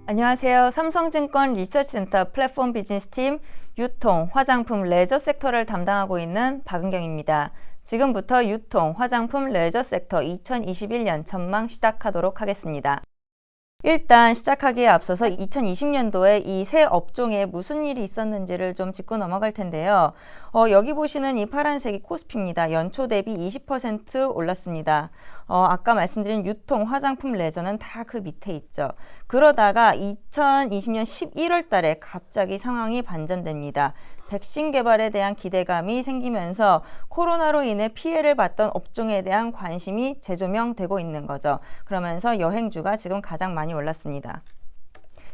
안녕하세요. 삼성증권 리서치센터 플랫폼 비즈니스팀 유통, 화장품, 레저 섹터를 담당하고 있는 박은경입니다. 지금부터 유통, 화장품, 레저 섹터 2021년 전망 시작하도록 하겠습니다. 일단 시작하기에 앞서서 2020년도에 이 세 업종에 무슨 일이 있었는지를 좀 짚고 넘어갈 텐데요. 여기 보시는 이 파란색이 코스피입니다. 연초 대비 20% 올랐습니다. 아까 말씀드린 유통, 화장품, 레저는 다 그 밑에 있죠. 그러다가 2020년 11월 달에 갑자기 상황이 반전됩니다. 백신 개발에 대한 기대감이 생기면서 코로나로 인해 피해를 봤던 업종에 대한 관심이 재조명되고 있는 거죠. 그러면서 여행주가 지금 가장 많이 올랐습니다.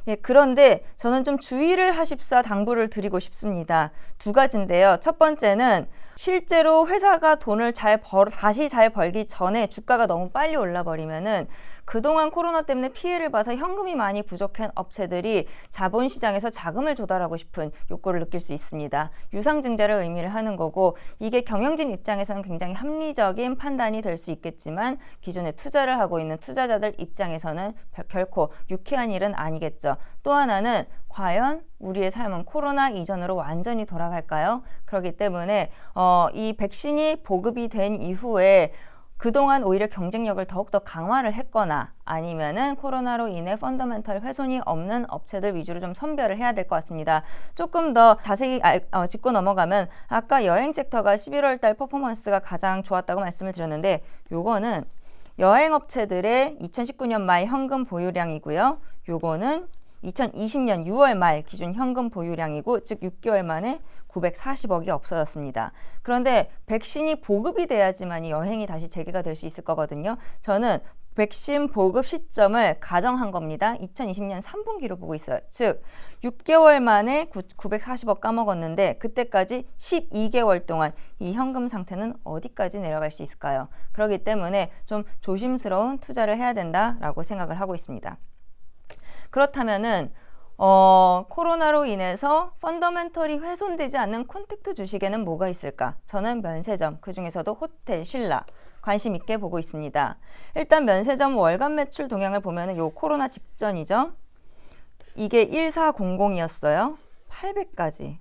예, 그런데 저는 좀 주의를 하십사 당부를 드리고 싶습니다. 두 가지인데요. 첫 번째는 실제로 회사가 돈을 다시 잘 벌기 전에 주가가 너무 빨리 올라버리면은 그동안 코로나 때문에 피해를 봐서 현금이 많이 부족한 업체들이 자본시장에서 자금을 조달하고 싶은 욕구를 느낄 수 있습니다. 유상증자를 의미를 하는 거고, 이게 경영진 입장에서는 굉장히 합리적인 판단이 될 수 있겠지만 기존에 투자를 하고 있는 투자자들 입장에서는 결코 유쾌한 일은 아니겠죠. 또 하나는 과연 우리의 삶은 코로나 이전으로 완전히 돌아갈까요? 그렇기 때문에 이 백신이 보급이 된 이후에 그동안 오히려 경쟁력을 더욱더 강화를 했거나 아니면은 코로나로 인해 펀더멘털 훼손이 없는 업체들 위주로 좀 선별을 해야 될 것 같습니다. 조금 더 자세히 짚고 넘어가면 아까 여행 섹터가 11월 달 퍼포먼스가 가장 좋았다고 말씀을 드렸는데, 요거는 여행업체들의 2019년 말 현금 보유량이고요. 요거는 2020년 6월 말 기준 현금 보유량이고, 즉 6개월 만에 940억이 없어졌습니다. 그런데 백신이 보급이 돼야지만 여행이 다시 재개가 될 수 있을 거거든요. 저는 백신 보급 시점을 가정한 겁니다. 2020년 3분기로 보고 있어요. 즉 6개월 만에 940억 까먹었는데 그때까지 12개월 동안 이 현금 상태는 어디까지 내려갈 수 있을까요? 그렇기 때문에 좀 조심스러운 투자를 해야 된다라고 생각을 하고 있습니다. 그렇다면은 코로나로 인해서 펀더멘털이 훼손되지 않는 콘택트 주식에는 뭐가 있을까? 저는 면세점, 그중에서도 호텔, 신라 관심 있게 보고 있습니다. 일단 면세점 월간 매출 동향을 보면은 요 코로나 직전이죠. 이게 1400이었어요. 800까지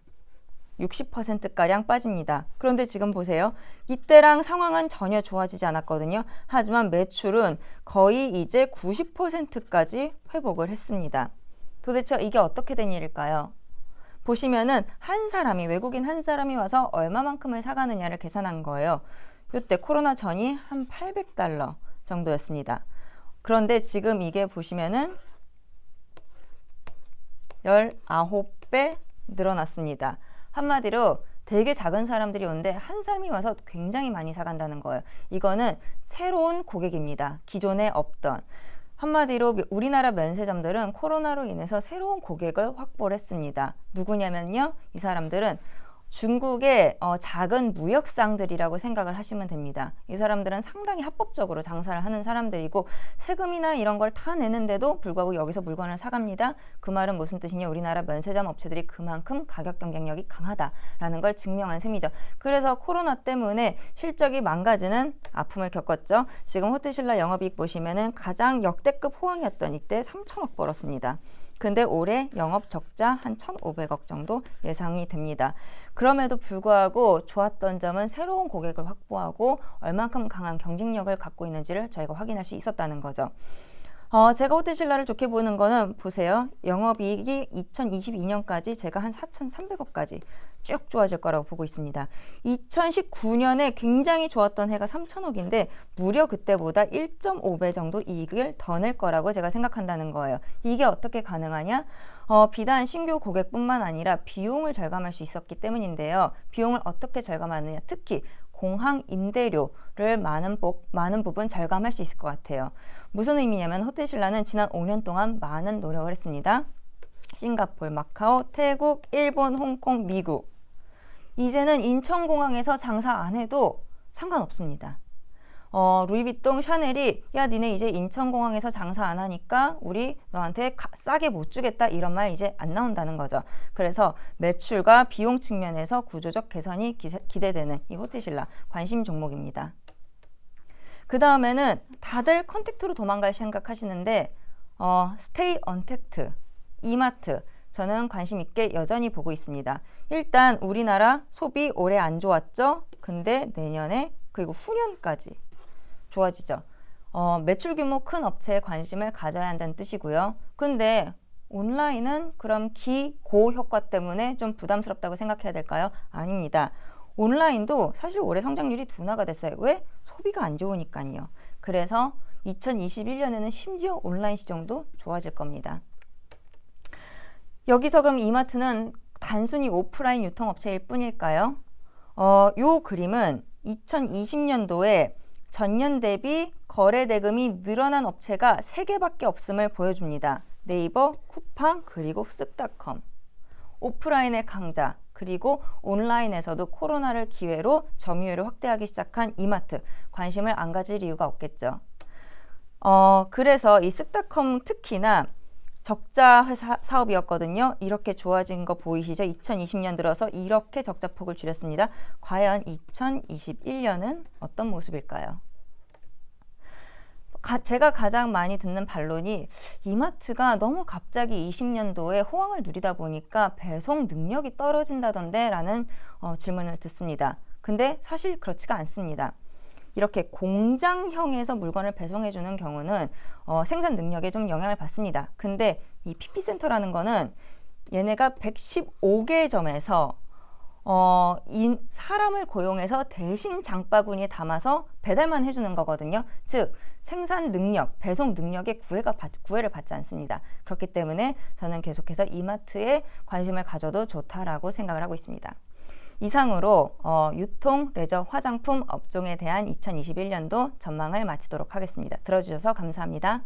60%가량 빠집니다. 그런데 지금 보세요. 이때랑 상황은 전혀 좋아지지 않았거든요. 하지만 매출은 거의 이제 90%까지 회복을 했습니다. 도대체 이게 어떻게 된 일일까요? 보시면은 외국인 한 사람이 와서 얼마만큼을 사가느냐를 계산한 거예요. 이때 코로나 전이 한 800달러 정도였습니다. 그런데 지금 이게 보시면은 19배 늘어났습니다. 한마디로 되게 작은 사람들이 오는데 한 사람이 와서 굉장히 많이 사간다는 거예요. 이거는 새로운 고객입니다. 기존에 없던. 한마디로 우리나라 면세점들은 코로나로 인해서 새로운 고객을 확보를 했습니다. 누구냐면요. 이 사람들은 중국의 작은 무역상들이라고 생각을 하시면 됩니다. 이 사람들은 상당히 합법적으로 장사를 하는 사람들이고 세금이나 이런 걸 다 내는데도 불구하고 여기서 물건을 사갑니다. 그 말은 무슨 뜻이냐? 우리나라 면세점 업체들이 그만큼 가격 경쟁력이 강하다라는 걸 증명한 셈이죠. 그래서 코로나 때문에 실적이 망가지는 아픔을 겪었죠. 지금 호텔신라 영업이익 보시면은 가장 역대급 호황이었던 이때 3천억 벌었습니다. 근데 올해 영업 적자 한 1,500억 정도 예상이 됩니다. 그럼에도 불구하고 좋았던 점은 새로운 고객을 확보하고 얼만큼 강한 경쟁력을 갖고 있는지를 저희가 확인할 수 있었다는 거죠. 제가 호텔신라를 좋게 보는 거는 보세요. 영업이익이 2022년까지 제가 한 4,300억까지 쭉 좋아질 거라고 보고 있습니다. 2019년에 굉장히 좋았던 해가 3천억인데 무려 그때보다 1.5배 정도 이익을 더 낼 거라고 제가 생각한다는 거예요. 이게 어떻게 가능하냐? 비단 신규 고객뿐만 아니라 비용을 절감할 수 있었기 때문인데요. 비용을 어떻게 절감하느냐? 특히 공항 임대료를 많은 부분 절감할 수 있을 것 같아요. 무슨 의미냐면 호텔신라는 지난 5년 동안 많은 노력을 했습니다. 싱가포르, 마카오, 태국, 일본, 홍콩, 미국. 이제는 인천공항에서 장사 안 해도 상관없습니다. 루이비통, 샤넬이 야 니네 이제 인천공항에서 장사 안 하니까 우리 너한테 싸게 못 주겠다 이런 말 이제 안 나온다는 거죠. 그래서 매출과 비용 측면에서 구조적 개선이 기대되는 이 호텔신라 관심 종목입니다. 그 다음에는 다들 컨택트로 도망갈 생각하시는데 스테이 언택트, 이마트 저는 관심 있게 여전히 보고 있습니다. 일단 우리나라 소비 올해 안 좋았죠? 근데 내년에 그리고 후년까지 좋아지죠. 매출 규모 큰 업체에 관심을 가져야 한다는 뜻이고요. 근데 온라인은 그럼 기고 효과 때문에 좀 부담스럽다고 생각해야 될까요? 아닙니다. 온라인도 사실 올해 성장률이 둔화가 됐어요. 왜? 소비가 안 좋으니까요. 그래서 2021년에는 심지어 온라인 시장도 좋아질 겁니다. 여기서 그럼 이마트는 단순히 오프라인 유통업체일 뿐일까요? 요 그림은 2020년도에 전년 대비 거래 대금이 늘어난 업체가 3개밖에 없음을 보여줍니다. 네이버, 쿠팡, 그리고 쓱닷컴. 오프라인의 강자, 그리고 온라인에서도 코로나를 기회로 점유율을 확대하기 시작한 이마트. 관심을 안 가질 이유가 없겠죠. 그래서 이 쓱닷컴 특히나 적자 회사 사업이었거든요. 이렇게 좋아진 거 보이시죠? 2020년 들어서 이렇게 적자폭을 줄였습니다. 과연 2021년은 어떤 모습일까요? 제가 가장 많이 듣는 반론이 이마트가 너무 갑자기 20년도에 호황을 누리다 보니까 배송 능력이 떨어진다던데 라는 질문을 듣습니다. 근데 사실 그렇지가 않습니다. 이렇게 공장형에서 물건을 배송해 주는 경우는 생산 능력에 좀 영향을 받습니다. 근데 이 PP센터라는 거는 얘네가 115개 점에서 사람을 고용해서 대신 장바구니에 담아서 배달만 해주는 거거든요. 즉 생산 능력, 배송 능력에 구애를 받지 않습니다. 그렇기 때문에 저는 계속해서 이마트에 관심을 가져도 좋다라고 생각을 하고 있습니다. 이상으로 유통, 레저, 화장품 업종에 대한 2021년도 전망을 마치도록 하겠습니다. 들어주셔서 감사합니다.